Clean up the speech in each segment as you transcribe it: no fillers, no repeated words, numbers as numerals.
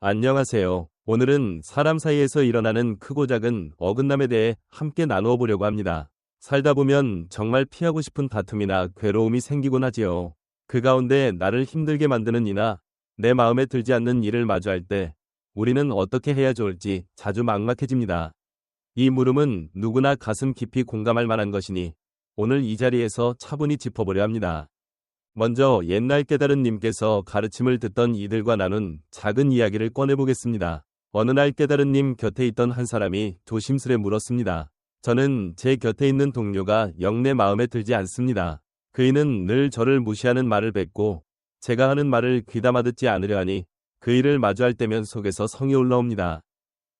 안녕하세요. 오늘은 사람 사이에서 일어나는 크고 작은 어긋남에 대해 함께 나누어 보려고 합니다. 살다 보면 정말 피하고 싶은 다툼이나 괴로움이 생기곤 하지요. 그 가운데 나를 힘들게 만드는 이나 내 마음에 들지 않는 일을 마주할 때 우리는 어떻게 해야 좋을지 자주 막막해집니다. 이 물음은 누구나 가슴 깊이 공감할 만한 것이니 오늘 이 자리에서 차분히 짚어보려 합니다. 먼저 옛날 깨달은 님께서 가르침을 듣던 이들과 나눈 작은 이야기를 꺼내보겠습니다. 어느 날 깨달은 님 곁에 있던 한 사람이 조심스레 물었습니다. 저는 제 곁에 있는 동료가 영 내 마음에 들지 않습니다. 그이는 늘 저를 무시하는 말을 뱉고 제가 하는 말을 귀담아 듣지 않으려 하니 그 일을 마주할 때면 속에서 성이 올라옵니다.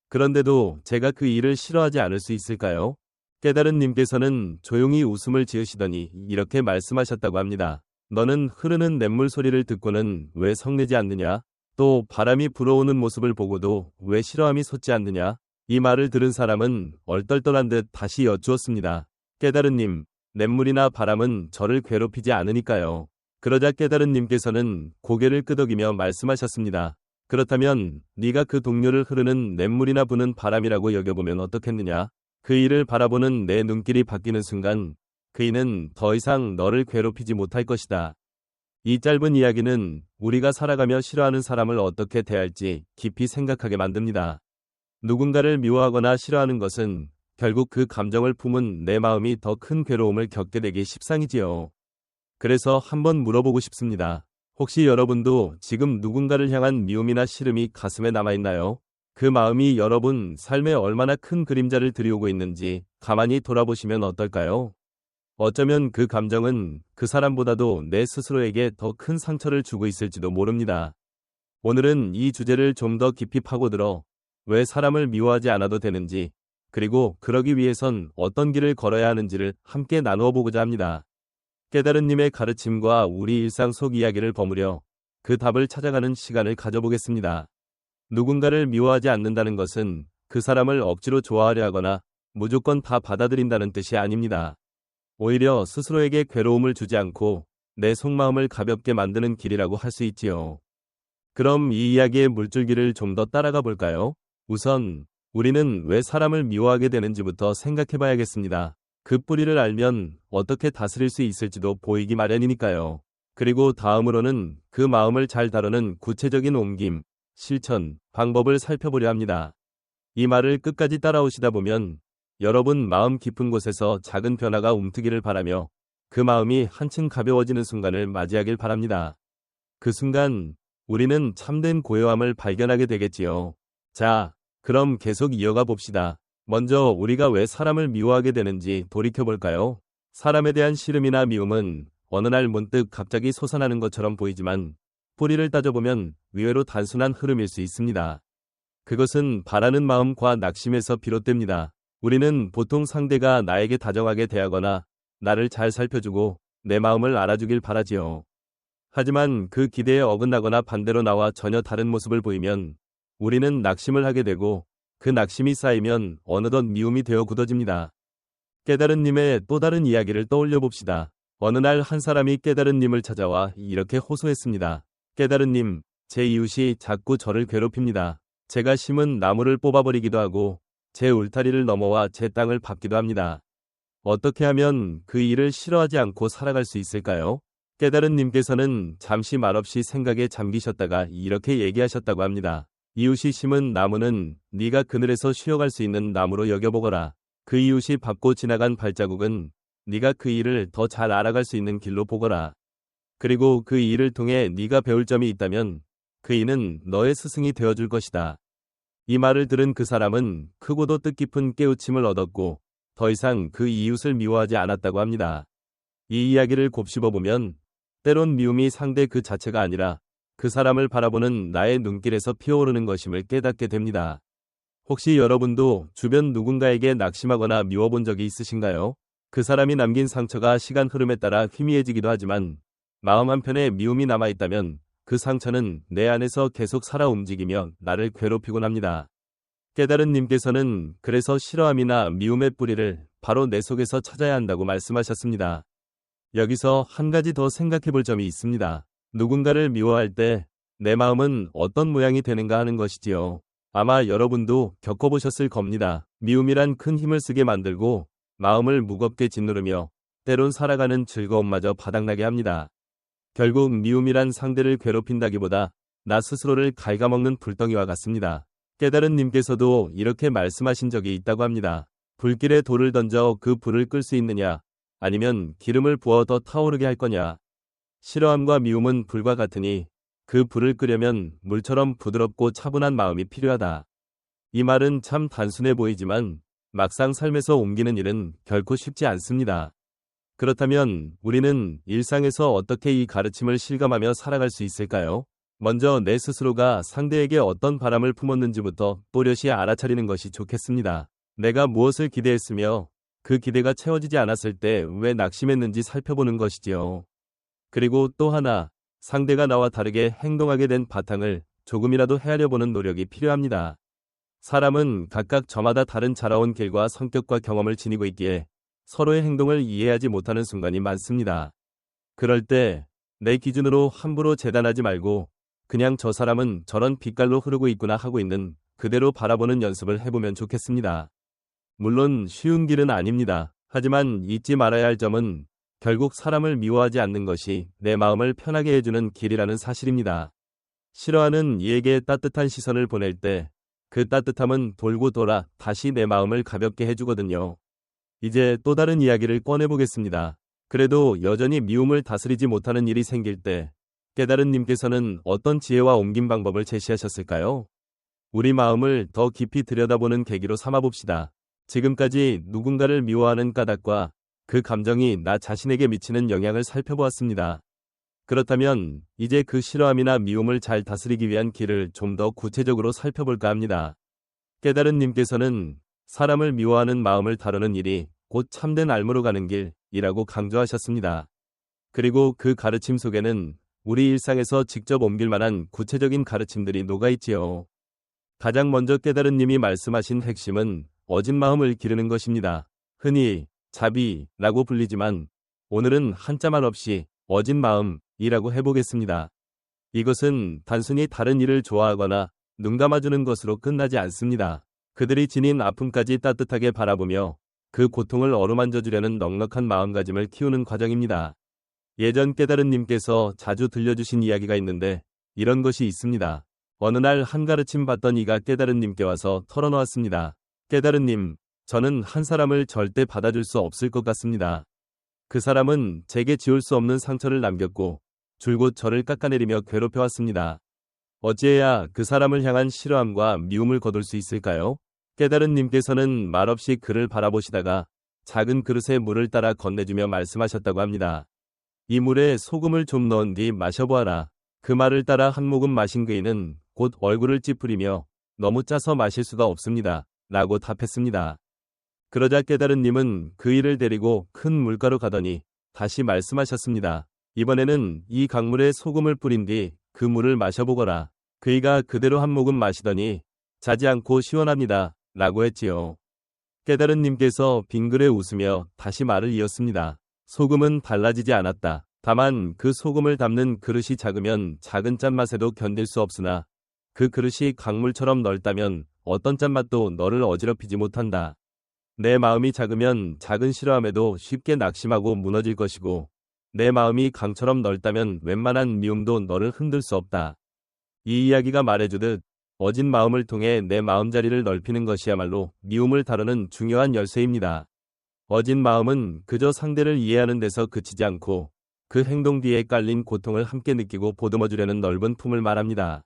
그런데도 제가 그 일을 싫어하지 않을 수 있을까요? 깨달은 님께서는 조용히 웃음을 지으시더니 이렇게 말씀하셨다고 합니다. 너는 흐르는 냇물 소리를 듣고는 왜 성내지 않느냐? 또 바람이 불어오는 모습을 보고도 왜 싫어함이 솟지 않느냐? 이 말을 들은 사람은 얼떨떨한 듯 다시 여쭈었습니다. 깨달은 님, 냇물이나 바람은 저를 괴롭히지 않으니까요. 그러자 깨달은 님께서는 고개를 끄덕이며 말씀하셨습니다. 그렇다면 네가 그 동료를 흐르는 냇물이나 부는 바람이라고 여겨보면 어떻겠느냐? 그 일을 바라보는 내 눈길이 바뀌는 순간 그이는 더 이상 너를 괴롭히지 못할 것이다. 이 짧은 이야기는 우리가 살아가며 싫어하는 사람을 어떻게 대할지 깊이 생각하게 만듭니다. 누군가를 미워하거나 싫어하는 것은 결국 그 감정을 품은 내 마음이 더 큰 괴로움을 겪게 되기 십상이지요. 그래서 한번 물어보고 싶습니다. 혹시 여러분도 지금 누군가를 향한 미움이나 싫음이 가슴에 남아있나요? 그 마음이 여러분 삶에 얼마나 큰 그림자를 들이오고 있는지 가만히 돌아보시면 어떨까요? 어쩌면 그 감정은 그 사람보다도 내 스스로에게 더 큰 상처를 주고 있을지도 모릅니다. 오늘은 이 주제를 좀 더 깊이 파고들어 왜 사람을 미워하지 않아도 되는지, 그리고 그러기 위해선 어떤 길을 걸어야 하는지를 함께 나누어 보고자 합니다. 깨달은 님의 가르침과 우리 일상 속 이야기를 버무려 그 답을 찾아가는 시간을 가져보겠습니다. 누군가를 미워하지 않는다는 것은 그 사람을 억지로 좋아하려 하거나 무조건 다 받아들인다는 뜻이 아닙니다. 오히려 스스로에게 괴로움을 주지 않고 내 속마음을 가볍게 만드는 길이라고 할 수 있지요. 그럼 이 이야기의 물줄기를 좀 더 따라가 볼까요? 우선 우리는 왜 사람을 미워하게 되는지부터 생각해 봐야겠습니다. 그 뿌리를 알면 어떻게 다스릴 수 있을지도 보이기 마련이니까요. 그리고 다음으로는 그 마음을 잘 다루는 구체적인 옮김, 실천, 방법을 살펴보려 합니다. 이 말을 끝까지 따라오시다 보면 여러분 마음 깊은 곳에서 작은 변화가 움트기를 바라며 그 마음이 한층 가벼워지는 순간을 맞이하길 바랍니다. 그 순간 우리는 참된 고요함을 발견하게 되겠지요. 자, 그럼 계속 이어가 봅시다. 먼저 우리가 왜 사람을 미워하게 되는지 돌이켜볼까요? 사람에 대한 싫음이나 미움은 어느 날 문득 갑자기 솟아나는 것처럼 보이지만 뿌리를 따져보면 의외로 단순한 흐름일 수 있습니다. 그것은 바라는 마음과 낙심에서 비롯됩니다. 우리는 보통 상대가 나에게 다정하게 대하거나 나를 잘 살펴주고 내 마음을 알아주길 바라지요. 하지만 그 기대에 어긋나거나 반대로 나와 전혀 다른 모습을 보이면 우리는 낙심을 하게 되고 그 낙심이 쌓이면 어느덧 미움이 되어 굳어집니다. 깨달은 님의 또 다른 이야기를 떠올려 봅시다. 어느 날 한 사람이 깨달은 님을 찾아와 이렇게 호소했습니다. 깨달은 님, 제 이웃이 자꾸 저를 괴롭힙니다. 제가 심은 나무를 뽑아버리기도 하고 제 울타리를 넘어와 제 땅을 밟기도 합니다. 어떻게 하면 그 일을 싫어하지 않고 살아갈 수 있을까요? 깨달은 님께서는 잠시 말없이 생각에 잠기셨다가 이렇게 얘기하셨다고 합니다. 이웃이 심은 나무는 네가 그늘에서 쉬어갈 수 있는 나무로 여겨보거라. 그 이웃이 밟고 지나간 발자국은 네가 그 일을 더 잘 알아갈 수 있는 길로 보거라. 그리고 그 일을 통해 네가 배울 점이 있다면 그 이는 너의 스승이 되어줄 것이다. 이 말을 들은 그 사람은 크고도 뜻깊은 깨우침을 얻었고 더 이상 그 이웃을 미워하지 않았다고 합니다. 이 이야기를 곱씹어보면 때론 미움이 상대 그 자체가 아니라 그 사람을 바라보는 나의 눈길에서 피어오르는 것임을 깨닫게 됩니다. 혹시 여러분도 주변 누군가에게 낙심하거나 미워본 적이 있으신가요? 그 사람이 남긴 상처가 시간 흐름에 따라 희미해지기도 하지만 마음 한편에 미움이 남아있다면 그 상처는 내 안에서 계속 살아 움직이며 나를 괴롭히곤 합니다. 깨달은 님께서는 그래서 싫어함이나 미움의 뿌리를 바로 내 속에서 찾아야 한다고 말씀하셨습니다. 여기서 한 가지 더 생각해 볼 점이 있습니다. 누군가를 미워할 때 내 마음은 어떤 모양이 되는가 하는 것이지요. 아마 여러분도 겪어보셨을 겁니다. 미움이란 큰 힘을 쓰게 만들고 마음을 무겁게 짓누르며 때론 살아가는 즐거움마저 바닥나게 합니다. 결국 미움이란 상대를 괴롭힌다기보다 나 스스로를 갉아먹는 불덩이와 같습니다. 깨달은 님께서도 이렇게 말씀하신 적이 있다고 합니다. 불길에 돌을 던져 그 불을 끌 수 있느냐? 아니면 기름을 부어 더 타오르게 할 거냐? 싫어함과 미움은 불과 같으니 그 불을 끄려면 물처럼 부드럽고 차분한 마음이 필요하다. 이 말은 참 단순해 보이지만 막상 삶에서 옮기는 일은 결코 쉽지 않습니다. 그렇다면 우리는 일상에서 어떻게 이 가르침을 실감하며 살아갈 수 있을까요? 먼저 내 스스로가 상대에게 어떤 바람을 품었는지부터 또렷이 알아차리는 것이 좋겠습니다. 내가 무엇을 기대했으며 그 기대가 채워지지 않았을 때 왜 낙심했는지 살펴보는 것이지요. 그리고 또 하나, 상대가 나와 다르게 행동하게 된 바탕을 조금이라도 헤아려 보는 노력이 필요합니다. 사람은 각각 저마다 다른 자라온 길과 성격과 경험을 지니고 있기에 서로의 행동을 이해하지 못하는 순간이 많습니다. 그럴 때 내 기준으로 함부로 재단하지 말고 그냥 저 사람은 저런 빛깔로 흐르고 있구나 하고 있는 그대로 바라보는 연습을 해보면 좋겠습니다. 물론 쉬운 길은 아닙니다. 하지만 잊지 말아야 할 점은 결국 사람을 미워하지 않는 것이 내 마음을 편하게 해주는 길이라는 사실입니다. 싫어하는 이에게 따뜻한 시선을 보낼 때 그 따뜻함은 돌고 돌아 다시 내 마음을 가볍게 해주거든요. 이제 또 다른 이야기를 꺼내보겠습니다. 그래도 여전히 미움을 다스리지 못하는 일이 생길 때 깨달은 님께서는 어떤 지혜와 옮긴 방법을 제시하셨을까요? 우리 마음을 더 깊이 들여다보는 계기로 삼아봅시다. 지금까지 누군가를 미워하는 까닭과 그 감정이 나 자신에게 미치는 영향을 살펴보았습니다. 그렇다면 이제 그 싫어함이나 미움을 잘 다스리기 위한 길을 좀 더 구체적으로 살펴볼까 합니다. 깨달은 님께서는 사람을 미워하는 마음을 다루는 일이 곧 참된 알무로 가는 길이라고 강조하셨습니다. 그리고 그 가르침 속에는 우리 일상에서 직접 옮길 만한 구체적인 가르침들이 녹아있지요. 가장 먼저 깨달은 님이 말씀하신 핵심은 어진 마음을 기르는 것입니다. 흔히 자비라고 불리지만 오늘은 한자만 없이 어진 마음이라고 해보겠습니다. 이것은 단순히 다른 이를 좋아하거나 눈 감아주는 것으로 끝나지 않습니다. 그들이 지닌 아픔까지 따뜻하게 바라보며 그 고통을 어루만져 주려는 넉넉한 마음가짐을 키우는 과정입니다. 예전 깨달은 님께서 자주 들려주신 이야기가 있는데 이런 것이 있습니다. 어느 날 한 가르침 받던 이가 깨달은 님께 와서 털어놓았습니다. 깨달은 님, 저는 한 사람을 절대 받아줄 수 없을 것 같습니다. 그 사람은 제게 지울 수 없는 상처를 남겼고 줄곧 저를 깎아내리며 괴롭혀왔습니다. 어찌해야 그 사람을 향한 싫어함과 미움을 거둘 수 있을까요? 깨달은 님께서는 말없이 그를 바라보시다가 작은 그릇에 물을 따라 건네주며 말씀하셨다고 합니다. 이 물에 소금을 좀 넣은 뒤 마셔보아라. 그 말을 따라 한 모금 마신 그이는 곧 얼굴을 찌푸리며 너무 짜서 마실 수가 없습니다. 라고 답했습니다. 그러자 깨달은 님은 그 이를 데리고 큰 물가로 가더니 다시 말씀하셨습니다. 이번에는 이 강물에 소금을 뿌린 뒤 그 물을 마셔보거라. 그이가 그대로 한 모금 마시더니 자지 않고 시원합니다. 라고 했지요. 깨달은 님께서 빙그레 웃으며 다시 말을 이었습니다. 소금은 달라지지 않았다. 다만 그 소금을 담는 그릇이 작으면 작은 짠맛에도 견딜 수 없으나 그 그릇이 강물처럼 넓다면 어떤 짠맛도 너를 어지럽히지 못한다. 내 마음이 작으면 작은 싫어함에도 쉽게 낙심하고 무너질 것이고 내 마음이 강처럼 넓다면 웬만한 미움도 너를 흔들 수 없다. 이 이야기가 말해주듯 어진 마음을 통해 내 마음자리를 넓히는 것이야말로 미움을 다루는 중요한 열쇠입니다. 어진 마음은 그저 상대를 이해하는 데서 그치지 않고 그 행동 뒤에 깔린 고통을 함께 느끼고 보듬어주려는 넓은 품을 말합니다.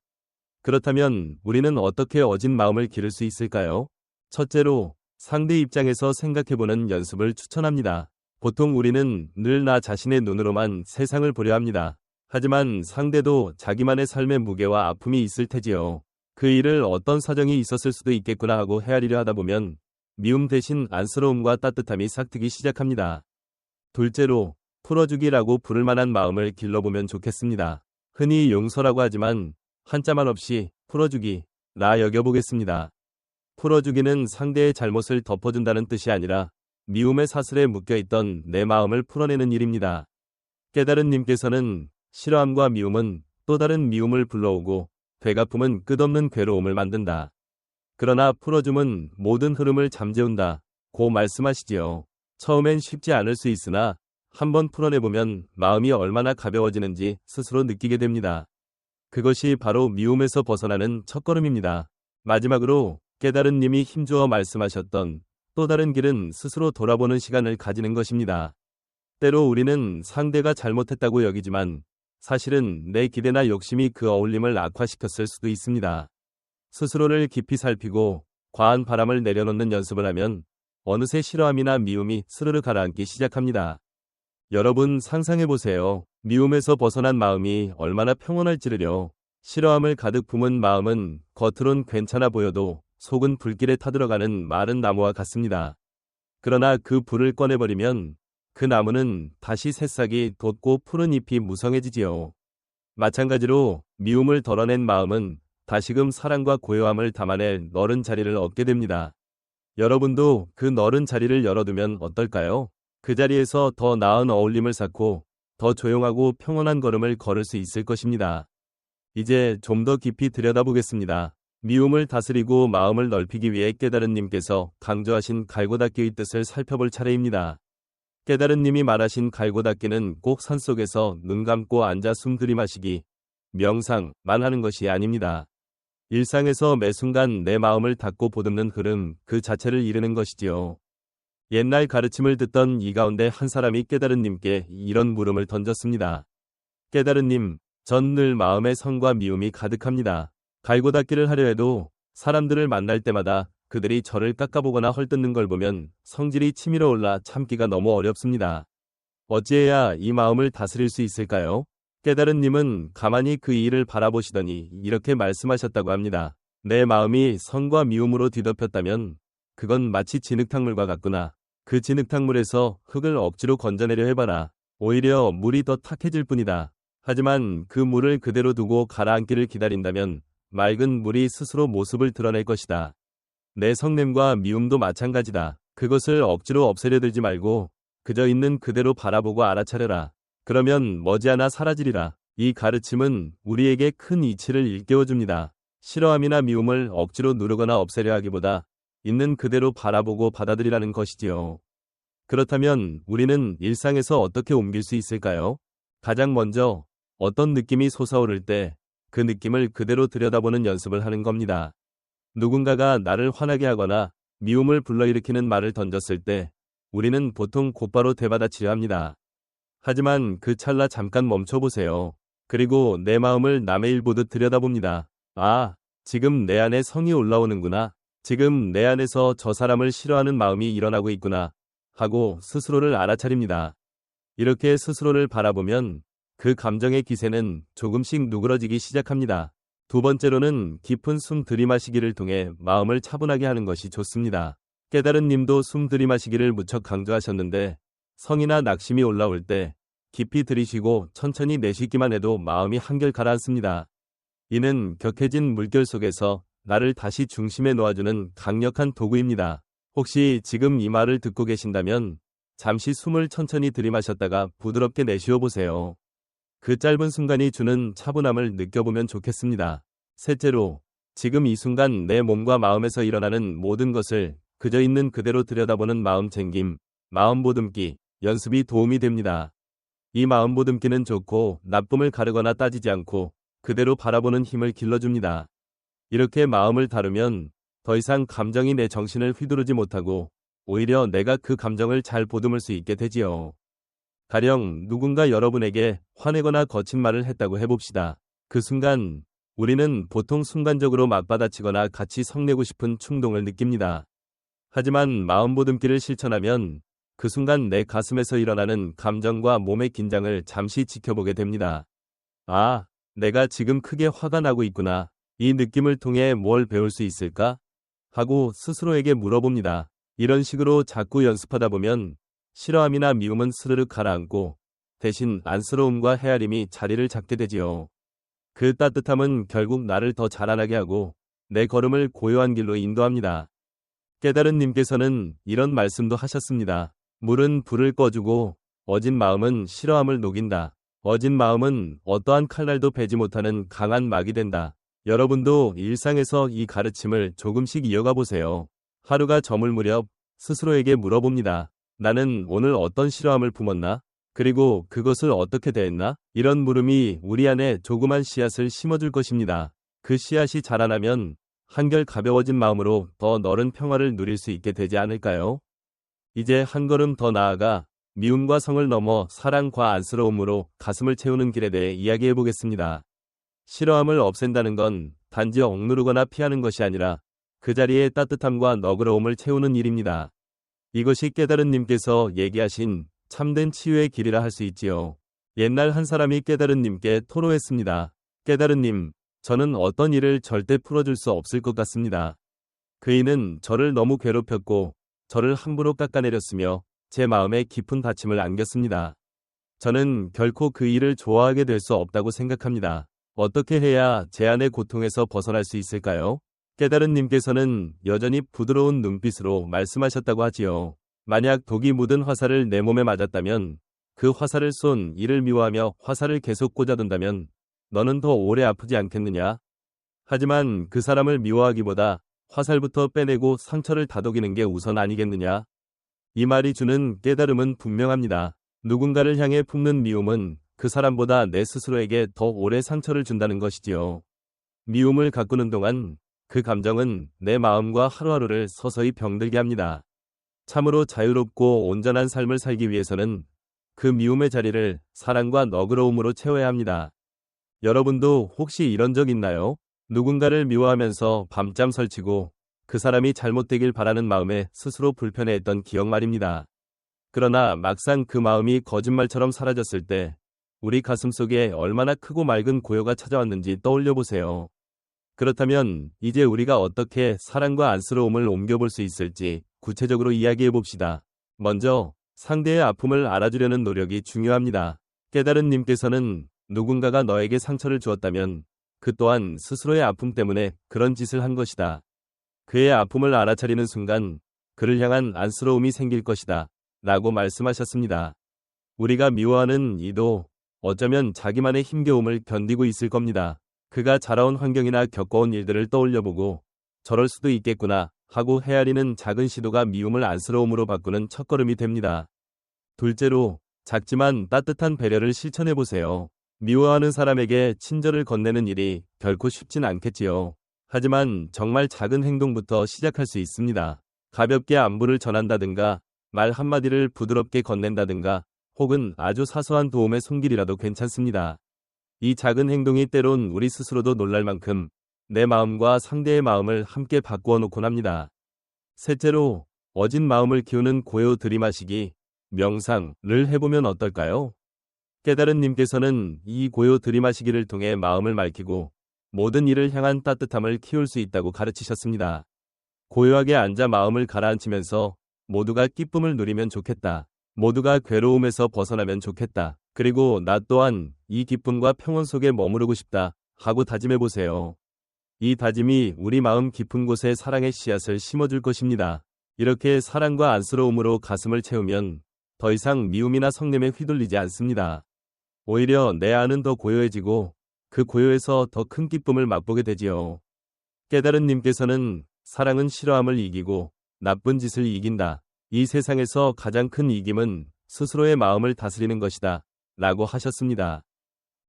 그렇다면 우리는 어떻게 어진 마음을 기를 수 있을까요? 첫째로 상대 입장에서 생각해보는 연습을 추천합니다. 보통 우리는 늘 나 자신의 눈으로만 세상을 보려 합니다. 하지만 상대도 자기만의 삶의 무게와 아픔이 있을 테지요. 그 일을 어떤 사정이 있었을 수도 있겠구나 하고 헤아리려 하다 보면 미움 대신 안쓰러움과 따뜻함이 싹트기 시작합니다. 둘째로 풀어주기라고 부를 만한 마음을 길러보면 좋겠습니다. 흔히 용서라고 하지만 한자만 없이 풀어주기라 여겨보겠습니다. 풀어주기는 상대의 잘못을 덮어준다는 뜻이 아니라 미움의 사슬에 묶여있던 내 마음을 풀어내는 일입니다. 깨달은 님께서는 싫어함과 미움은 또 다른 미움을 불러오고 되갚음은 끝없는 괴로움을 만든다. 그러나 풀어줌은 모든 흐름을 잠재운다. 고 말씀하시지요. 처음엔 쉽지 않을 수 있으나 한번 풀어내보면 마음이 얼마나 가벼워지는지 스스로 느끼게 됩니다. 그것이 바로 미움에서 벗어나는 첫걸음입니다. 마지막으로 깨달은 님이 힘주어 말씀하셨던 또 다른 길은 스스로 돌아보는 시간을 가지는 것입니다. 때로 우리는 상대가 잘못했다고 여기지만 사실은 내 기대나 욕심이 그 어울림을 악화시켰을 수도 있습니다. 스스로를 깊이 살피고 과한 바람을 내려놓는 연습을 하면 어느새 싫어함이나 미움이 스르르 가라앉기 시작합니다. 여러분 상상해보세요. 미움에서 벗어난 마음이 얼마나 평온할지를요. 싫어함을 가득 품은 마음은 겉으론 괜찮아 보여도 속은 불길에 타들어가는 마른 나무와 같습니다. 그러나 그 불을 꺼내버리면 그 나무는 다시 새싹이 돋고 푸른 잎이 무성해지지요. 마찬가지로 미움을 덜어낸 마음은 다시금 사랑과 고요함을 담아낼 너른 자리를 얻게 됩니다. 여러분도 그 너른 자리를 열어두면 어떨까요? 그 자리에서 더 나은 어울림을 쌓고 더 조용하고 평온한 걸음을 걸을 수 있을 것입니다. 이제 좀 더 깊이 들여다보겠습니다. 미움을 다스리고 마음을 넓히기 위해 깨달은 님께서 강조하신 갈고 닦기의 뜻을 살펴볼 차례입니다. 깨달은 님이 말하신 갈고 닦기는 꼭 산속에서 눈 감고 앉아 숨 들이마시기, 명상만 하는 것이 아닙니다. 일상에서 매 순간 내 마음을 닦고 보듬는 흐름 그 자체를 이르는 것이지요. 옛날 가르침을 듣던 이 가운데 한 사람이 깨달은 님께 이런 물음을 던졌습니다. 깨달은 님, 전 늘 마음에 성과 미움이 가득합니다. 갈고 닦기를 하려 해도 사람들을 만날 때마다 그들이 저를 깎아보거나 헐뜯는 걸 보면 성질이 치밀어 올라 참기가 너무 어렵습니다. 어찌해야 이 마음을 다스릴 수 있을까요? 깨달은 님은 가만히 그 일을 바라보시더니 이렇게 말씀하셨다고 합니다. 내 마음이 성과 미움으로 뒤덮였다면 그건 마치 진흙탕물과 같구나. 그 진흙탕물에서 흙을 억지로 건져내려 해봐라. 오히려 물이 더 탁해질 뿐이다. 하지만 그 물을 그대로 두고 가라앉기를 기다린다면 맑은 물이 스스로 모습을 드러낼 것이다. 내 성냄과 미움도 마찬가지다. 그것을 억지로 없애려 들지 말고 그저 있는 그대로 바라보고 알아차려라. 그러면 머지않아 사라지리라. 이 가르침은 우리에게 큰 이치를 일깨워줍니다. 싫어함이나 미움을 억지로 누르거나 없애려 하기보다 있는 그대로 바라보고 받아들이라는 것이지요. 그렇다면 우리는 일상에서 어떻게 옮길 수 있을까요? 가장 먼저 어떤 느낌이 솟아오를 때 그 느낌을 그대로 들여다보는 연습을 하는 겁니다. 누군가가 나를 화나게 하거나 미움을 불러일으키는 말을 던졌을 때 우리는 보통 곧바로 되받아치려 합니다. 하지만 그 찰나 잠깐 멈춰보세요. 그리고 내 마음을 남의 일 보듯 들여다봅니다. 아, 지금 내 안에 성이 올라오는구나. 지금 내 안에서 저 사람을 싫어하는 마음이 일어나고 있구나. 하고 스스로를 알아차립니다. 이렇게 스스로를 바라보면 그 감정의 기세는 조금씩 누그러지기 시작합니다. 두 번째로는 깊은 숨 들이마시기를 통해 마음을 차분하게 하는 것이 좋습니다. 깨달은 님도 숨 들이마시기를 무척 강조하셨는데 성이나 낙심이 올라올 때 깊이 들이쉬고 천천히 내쉬기만 해도 마음이 한결 가라앉습니다. 이는 격해진 물결 속에서 나를 다시 중심에 놓아주는 강력한 도구입니다. 혹시 지금 이 말을 듣고 계신다면 잠시 숨을 천천히 들이마셨다가 부드럽게 내쉬어 보세요. 그 짧은 순간이 주는 차분함을 느껴보면 좋겠습니다. 셋째로, 지금 이 순간 내 몸과 마음에서 일어나는 모든 것을 그저 있는 그대로 들여다보는 마음 챙김, 마음 보듬기 연습이 도움이 됩니다. 이 마음 보듬기는 좋고 나쁨을 가르거나 따지지 않고 그대로 바라보는 힘을 길러줍니다. 이렇게 마음을 다루면 더 이상 감정이 내 정신을 휘두르지 못하고 오히려 내가 그 감정을 잘 보듬을 수 있게 되지요. 가령 누군가 여러분에게 화내거나 거친 말을 했다고 해봅시다. 그 순간 우리는 보통 순간적으로 맞받아치거나 같이 성내고 싶은 충동을 느낍니다. 하지만 마음 보듬기를 실천하면 그 순간 내 가슴에서 일어나는 감정과 몸의 긴장을 잠시 지켜보게 됩니다. 아, 내가 지금 크게 화가 나고 있구나. 이 느낌을 통해 뭘 배울 수 있을까? 하고 스스로에게 물어봅니다. 이런 식으로 자꾸 연습하다 보면 싫어함이나 미움은 스르륵 가라앉고 대신 안쓰러움과 헤아림이 자리를 잡게 되지요. 그 따뜻함은 결국 나를 더 자라나게 하고 내 걸음을 고요한 길로 인도합니다. 깨달은 님께서는 이런 말씀도 하셨습니다. 물은 불을 꺼주고 어진 마음은 싫어함을 녹인다. 어진 마음은 어떠한 칼날도 베지 못하는 강한 막이 된다. 여러분도 일상에서 이 가르침을 조금씩 이어가 보세요. 하루가 저물 무렵 스스로에게 물어봅니다. 나는 오늘 어떤 싫어함을 품었나? 그리고 그것을 어떻게 대했나? 이런 물음이 우리 안에 조그만 씨앗을 심어줄 것입니다. 그 씨앗이 자라나면 한결 가벼워진 마음으로 더 넓은 평화를 누릴 수 있게 되지 않을까요? 이제 한 걸음 더 나아가 미움과 성을 넘어 사랑과 안쓰러움으로 가슴을 채우는 길에 대해 이야기해 보겠습니다. 싫어함을 없앤다는 건 단지 억누르거나 피하는 것이 아니라 그 자리에 따뜻함과 너그러움을 채우는 일입니다. 이것이 깨달은 님께서 얘기하신 참된 치유의 길이라 할 수 있지요. 옛날 한 사람이 깨달은 님께 토로했습니다. 깨달은 님, 저는 어떤 일을 절대 풀어줄 수 없을 것 같습니다. 그 이는 저를 너무 괴롭혔고 저를 함부로 깎아내렸으며 제 마음에 깊은 다침을 안겼습니다. 저는 결코 그 일을 좋아하게 될 수 없다고 생각합니다. 어떻게 해야 제 안의 고통에서 벗어날 수 있을까요? 깨달은 님께서는 여전히 부드러운 눈빛으로 말씀하셨다고 하지요. 만약 독이 묻은 화살을 내 몸에 맞았다면, 그 화살을 쏜 이를 미워하며 화살을 계속 꽂아둔다면 너는 더 오래 아프지 않겠느냐? 하지만 그 사람을 미워하기보다 화살부터 빼내고 상처를 다독이는 게 우선 아니겠느냐? 이 말이 주는 깨달음은 분명합니다. 누군가를 향해 품는 미움은 그 사람보다 내 스스로에게 더 오래 상처를 준다는 것이지요. 미움을 가꾸는 동안 그 감정은 내 마음과 하루하루를 서서히 병들게 합니다. 참으로 자유롭고 온전한 삶을 살기 위해서는 그 미움의 자리를 사랑과 너그러움으로 채워야 합니다. 여러분도 혹시 이런 적 있나요? 누군가를 미워하면서 밤잠 설치고 그 사람이 잘못되길 바라는 마음에 스스로 불편해했던 기억 말입니다. 그러나 막상 그 마음이 거짓말처럼 사라졌을 때 우리 가슴속에 얼마나 크고 맑은 고요가 찾아왔는지 떠올려 보세요. 그렇다면 이제 우리가 어떻게 사랑과 안쓰러움을 옮겨볼 수 있을지 구체적으로 이야기해 봅시다. 먼저 상대의 아픔을 알아주려는 노력이 중요합니다. 깨달은 님께서는 누군가가 너에게 상처를 주었다면 그 또한 스스로의 아픔 때문에 그런 짓을 한 것이다. 그의 아픔을 알아차리는 순간 그를 향한 안쓰러움이 생길 것이다. 라고 말씀하셨습니다. 우리가 미워하는 이도 어쩌면 자기만의 힘겨움을 견디고 있을 겁니다. 그가 자라온 환경이나 겪어온 일들을 떠올려보고 저럴 수도 있겠구나 하고 헤아리는 작은 시도가 미움을 안쓰러움으로 바꾸는 첫걸음이 됩니다. 둘째로 작지만 따뜻한 배려를 실천해보세요. 미워하는 사람에게 친절을 건네는 일이 결코 쉽진 않겠지요. 하지만 정말 작은 행동부터 시작할 수 있습니다. 가볍게 안부를 전한다든가 말 한마디를 부드럽게 건넨다든가 혹은 아주 사소한 도움의 손길이라도 괜찮습니다. 이 작은 행동이 때론 우리 스스로도 놀랄 만큼 내 마음과 상대의 마음을 함께 바꾸어 놓곤 합니다. 셋째로 어진 마음을 키우는 고요 들이마시기, 명상을 해보면 어떨까요? 깨달은 님께서는 이 고요 들이마시기를 통해 마음을 맑히고 모든 일을 향한 따뜻함을 키울 수 있다고 가르치셨습니다. 고요하게 앉아 마음을 가라앉히면서 모두가 기쁨을 누리면 좋겠다. 모두가 괴로움에서 벗어나면 좋겠다. 그리고 나 또한 이 기쁨과 평온 속에 머무르고 싶다 하고 다짐해보세요. 이 다짐이 우리 마음 깊은 곳에 사랑의 씨앗을 심어줄 것입니다. 이렇게 사랑과 안쓰러움으로 가슴을 채우면 더 이상 미움이나 성냄에 휘둘리지 않습니다. 오히려 내 안은 더 고요해지고 그 고요에서 더 큰 기쁨을 맛보게 되지요. 깨달은 님께서는 사랑은 싫어함을 이기고 나쁜 짓을 이긴다. 이 세상에서 가장 큰 이김은 스스로의 마음을 다스리는 것이다. 라고 하셨습니다.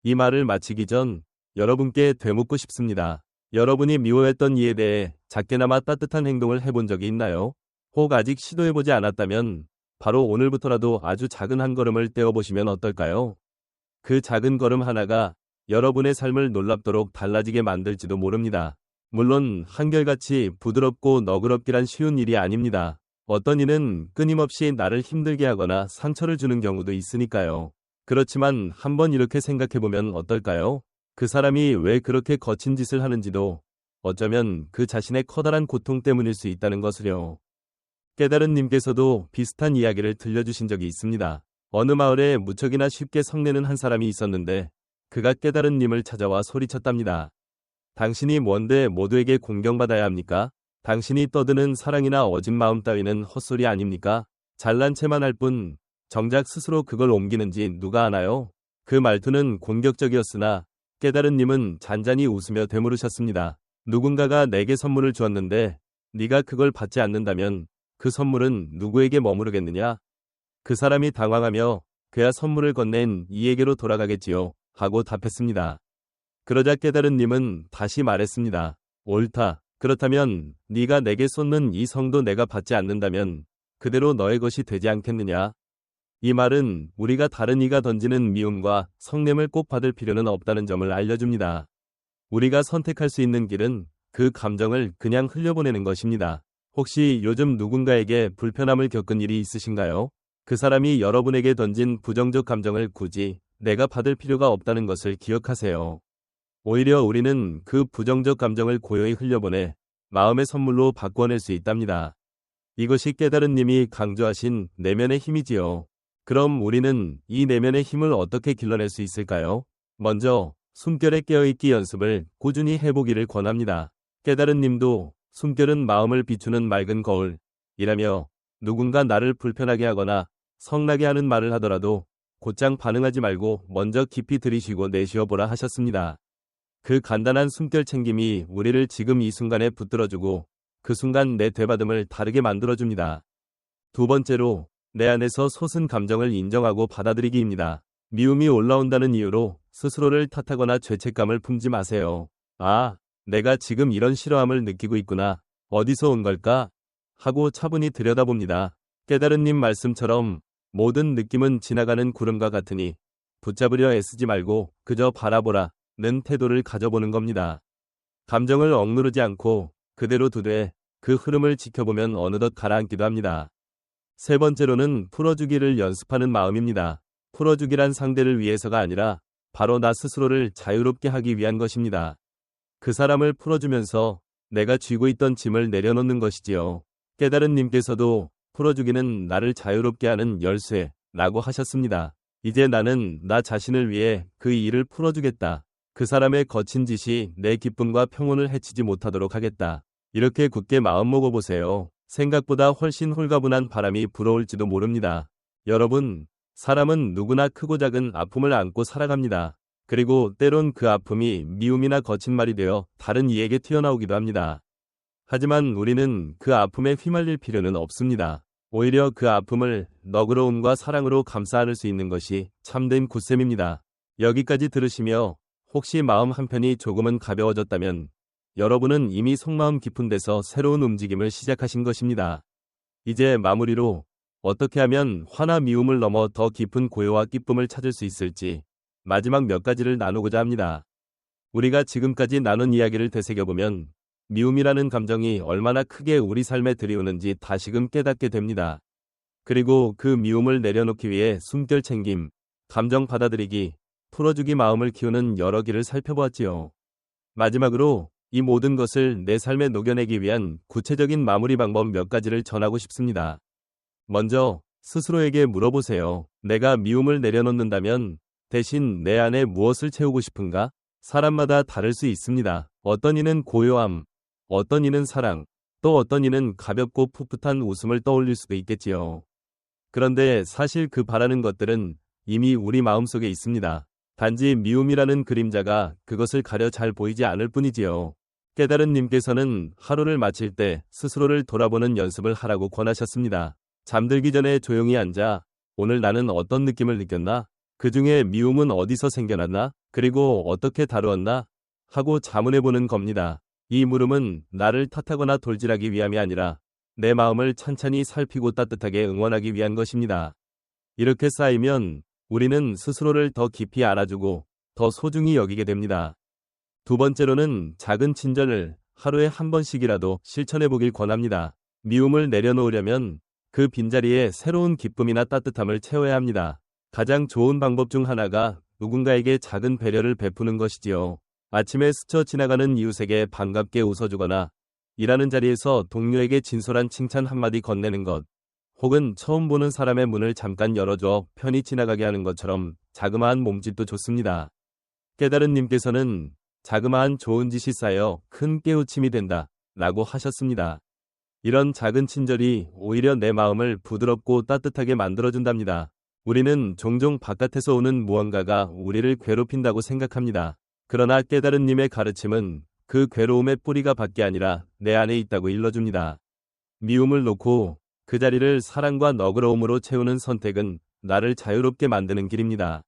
이 말을 마치기 전 여러분께 되묻고 싶습니다. 여러분이 미워했던 이에 대해 작게나마 따뜻한 행동을 해본 적이 있나요? 혹 아직 시도해보지 않았다면 바로 오늘부터라도 아주 작은 한 걸음을 떼어보시면 어떨까요? 그 작은 걸음 하나가 여러분의 삶을 놀랍도록 달라지게 만들지도 모릅니다. 물론 한결같이 부드럽고 너그럽기란 쉬운 일이 아닙니다. 어떤 이는 끊임없이 나를 힘들게 하거나 상처를 주는 경우도 있으니까요. 그렇지만 한번 이렇게 생각해보면 어떨까요? 그 사람이 왜 그렇게 거친 짓을 하는지도 어쩌면 그 자신의 커다란 고통 때문일 수 있다는 것을요. 깨달은 님께서도 비슷한 이야기를 들려주신 적이 있습니다. 어느 마을에 무척이나 쉽게 성내는 한 사람이 있었는데 그가 깨달은 님을 찾아와 소리쳤답니다. 당신이 뭔데 모두에게 공경받아야 합니까? 당신이 떠드는 사랑이나 어진 마음 따위는 헛소리 아닙니까? 잘난 체만 할 뿐 정작 스스로 그걸 옮기는지 누가 아나요? 그 말투는 공격적이었으나 깨달은 님은 잔잔히 웃으며 되물으셨습니다. 누군가가 내게 선물을 주었는데 네가 그걸 받지 않는다면 그 선물은 누구에게 머무르겠느냐? 그 사람이 당황하며 그야 선물을 건넨 이에게로 돌아가겠지요. 하고 답했습니다. 그러자 깨달은 님은 다시 말했습니다. 옳다. 그렇다면 네가 내게 쏟는 이 성도 내가 받지 않는다면 그대로 너의 것이 되지 않겠느냐? 이 말은 우리가 다른 이가 던지는 미움과 성냄을 꼭 받을 필요는 없다는 점을 알려줍니다. 우리가 선택할 수 있는 길은 그 감정을 그냥 흘려보내는 것입니다. 혹시 요즘 누군가에게 불편함을 겪은 일이 있으신가요? 그 사람이 여러분에게 던진 부정적 감정을 굳이 내가 받을 필요가 없다는 것을 기억하세요. 오히려 우리는 그 부정적 감정을 고요히 흘려보내 마음의 선물로 바꿔낼 수 있답니다. 이것이 깨달은 님이 강조하신 내면의 힘이지요. 그럼 우리는 이 내면의 힘을 어떻게 길러낼 수 있을까요? 먼저 숨결에 깨어있기 연습을 꾸준히 해보기를 권합니다. 깨달은 님도 숨결은 마음을 비추는 맑은 거울이라며 누군가 나를 불편하게 하거나 성나게 하는 말을 하더라도 곧장 반응하지 말고 먼저 깊이 들이쉬고 내쉬어보라 하셨습니다. 그 간단한 숨결 챙김이 우리를 지금 이 순간에 붙들어주고 그 순간 내 되받음을 다르게 만들어줍니다. 두 번째로 내 안에서 솟은 감정을 인정하고 받아들이기입니다. 미움이 올라온다는 이유로 스스로를 탓하거나 죄책감을 품지 마세요. 아, 내가 지금 이런 싫어함을 느끼고 있구나. 어디서 온 걸까? 하고 차분히 들여다봅니다. 깨달은 님 말씀처럼 모든 느낌은 지나가는 구름과 같으니 붙잡으려 애쓰지 말고 그저 바라보라 는 태도를 가져보는 겁니다. 감정을 억누르지 않고 그대로 두되 그 흐름을 지켜보면 어느덧 가라앉기도 합니다. 세 번째로는 풀어주기를 연습하는 마음입니다. 풀어주기란 상대를 위해서가 아니라 바로 나 스스로를 자유롭게 하기 위한 것입니다. 그 사람을 풀어주면서 내가 쥐고 있던 짐을 내려놓는 것이지요. 깨달은 님께서도 풀어주기는 나를 자유롭게 하는 열쇠라고 하셨습니다. 이제 나는 나 자신을 위해 그 일을 풀어주겠다. 그 사람의 거친 짓이 내 기쁨과 평온을 해치지 못하도록 하겠다. 이렇게 굳게 마음 먹어보세요. 생각보다 훨씬 홀가분한 바람이 불어올지도 모릅니다. 여러분, 사람은 누구나 크고 작은 아픔을 안고 살아갑니다. 그리고 때론 그 아픔이 미움이나 거친 말이 되어 다른 이에게 튀어나오기도 합니다. 하지만 우리는 그 아픔에 휘말릴 필요는 없습니다. 오히려 그 아픔을 너그러움과 사랑으로 감싸 안을 수 있는 것이 참된 굳셈입니다. 여기까지 들으시며 혹시 마음 한편이 조금은 가벼워졌다면 여러분은 이미 속마음 깊은 데서 새로운 움직임을 시작하신 것입니다. 이제 마무리로 어떻게 하면 화나 미움을 넘어 더 깊은 고요와 기쁨을 찾을 수 있을지 마지막 몇 가지를 나누고자 합니다. 우리가 지금까지 나눈 이야기를 되새겨보면 미움이라는 감정이 얼마나 크게 우리 삶에 들이오는지 다시금 깨닫게 됩니다. 그리고 그 미움을 내려놓기 위해 숨결 챙김, 감정 받아들이기, 풀어주기 마음을 키우는 여러 길을 살펴보았지요. 마지막으로 이 모든 것을 내 삶에 녹여내기 위한 구체적인 마무리 방법 몇 가지를 전하고 싶습니다. 먼저 스스로에게 물어보세요. 내가 미움을 내려놓는다면 대신 내 안에 무엇을 채우고 싶은가? 사람마다 다를 수 있습니다. 어떤 이는 고요함, 어떤 이는 사랑, 또 어떤 이는 가볍고 풋풋한 웃음을 떠올릴 수도 있겠지요. 그런데 사실 그 바라는 것들은 이미 우리 마음속에 있습니다. 단지 미움이라는 그림자가 그것을 가려 잘 보이지 않을 뿐이지요. 깨달은 님께서는 하루를 마칠 때 스스로를 돌아보는 연습을 하라고 권하셨습니다. 잠들기 전에 조용히 앉아 오늘 나는 어떤 느낌을 느꼈나? 그 중에 미움은 어디서 생겨났나? 그리고 어떻게 다루었나? 하고 자문해보는 겁니다. 이 물음은 나를 탓하거나 돌질하기 위함이 아니라 내 마음을 찬찬히 살피고 따뜻하게 응원하기 위한 것입니다. 이렇게 쌓이면 우리는 스스로를 더 깊이 알아주고 더 소중히 여기게 됩니다. 두 번째로는 작은 친절을 하루에 한 번씩이라도 실천해보길 권합니다. 미움을 내려놓으려면 그 빈자리에 새로운 기쁨이나 따뜻함을 채워야 합니다. 가장 좋은 방법 중 하나가 누군가에게 작은 배려를 베푸는 것이지요. 아침에 스쳐 지나가는 이웃에게 반갑게 웃어주거나 일하는 자리에서 동료에게 진솔한 칭찬 한마디 건네는 것, 혹은 처음 보는 사람의 문을 잠깐 열어줘 편히 지나가게 하는 것처럼 자그마한 몸짓도 좋습니다. 깨달은 님께서는 자그마한 좋은 짓이 쌓여 큰 깨우침이 된다 라고 하셨습니다. 이런 작은 친절이 오히려 내 마음을 부드럽고 따뜻하게 만들어준답니다. 우리는 종종 바깥에서 오는 무언가가 우리를 괴롭힌다고 생각합니다. 그러나 깨달은 님의 가르침은 그 괴로움의 뿌리가 밖에 아니라 내 안에 있다고 일러줍니다. 미움을 놓고 그 자리를 사랑과 너그러움으로 채우는 선택은 나를 자유롭게 만드는 길입니다.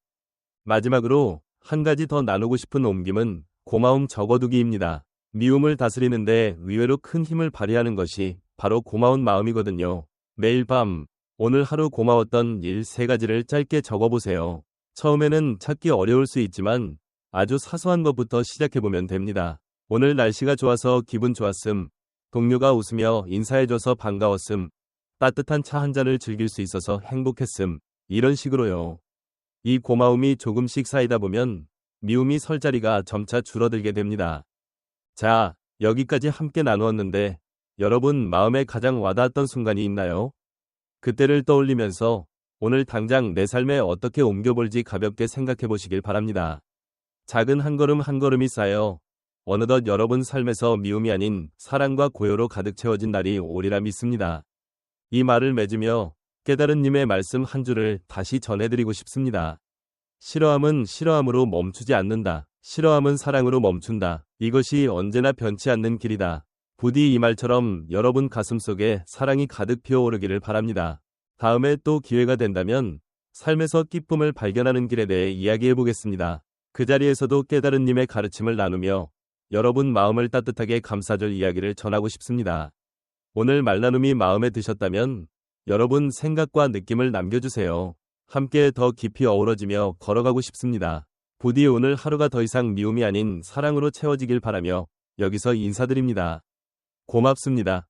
마지막으로 한 가지 더 나누고 싶은 옮김은 고마움 적어두기입니다. 미움을 다스리는데 의외로 큰 힘을 발휘하는 것이 바로 고마운 마음이거든요. 매일 밤 오늘 하루 고마웠던 일 3가지를 짧게 적어보세요. 처음에는 찾기 어려울 수 있지만 아주 사소한 것부터 시작해보면 됩니다. 오늘 날씨가 좋아서 기분 좋았음. 동료가 웃으며 인사해줘서 반가웠음. 따뜻한 차 한 잔을 즐길 수 있어서 행복했음. 이런 식으로요. 이 고마움이 조금씩 쌓이다 보면 미움이 설 자리가 점차 줄어들게 됩니다. 자, 여기까지 함께 나누었는데 여러분 마음에 가장 와닿았던 순간이 있나요? 그때를 떠올리면서 오늘 당장 내 삶에 어떻게 옮겨볼지 가볍게 생각해 보시길 바랍니다. 작은 한 걸음 한 걸음이 쌓여 어느덧 여러분 삶에서 미움이 아닌 사랑과 고요로 가득 채워진 날이 오리라 믿습니다. 이 말을 맺으며 깨달은 님의 말씀 한 줄을 다시 전해드리고 싶습니다. 싫어함은 싫어함으로 멈추지 않는다. 싫어함은 사랑으로 멈춘다. 이것이 언제나 변치 않는 길이다. 부디 이 말처럼 여러분 가슴속에 사랑이 가득 피어오르기를 바랍니다. 다음에 또 기회가 된다면 삶에서 기쁨을 발견하는 길에 대해 이야기해 보겠습니다. 그 자리에서도 깨달은 님의 가르침을 나누며 여러분 마음을 따뜻하게 감싸줄 이야기를 전하고 싶습니다. 오늘 말나눔이 마음에 드셨다면 여러분 생각과 느낌을 남겨주세요. 함께 더 깊이 어우러지며 걸어가고 싶습니다. 부디 오늘 하루가 더 이상 미움이 아닌 사랑으로 채워지길 바라며 여기서 인사드립니다. 고맙습니다.